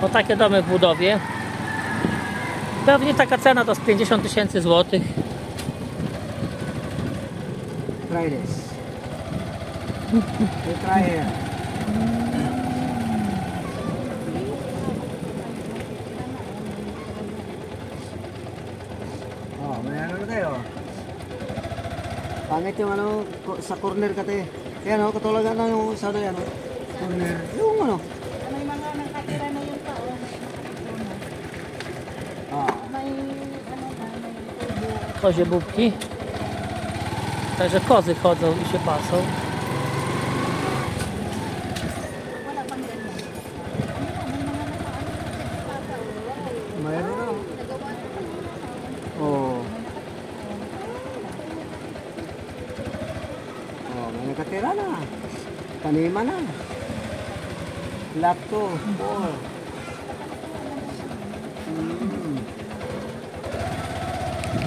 O takie domy w budowie. Pewnie taka cena to z 50 000 złotych. Try this. You try here. Oh, may ano na tayo. Pangit yung ano, sa corner kasi. Yan o, katulad na yung sa ano yan o. Corner. Yung ano. May mga nakatira na yung tao. May ano na, may tubo. Kozie bubki. Także kozy chodzą i się pasą. Wala pang ganyan. Mayroon na. Oh. Oh, may nakatira na. Taniman na. Lot 2, 4.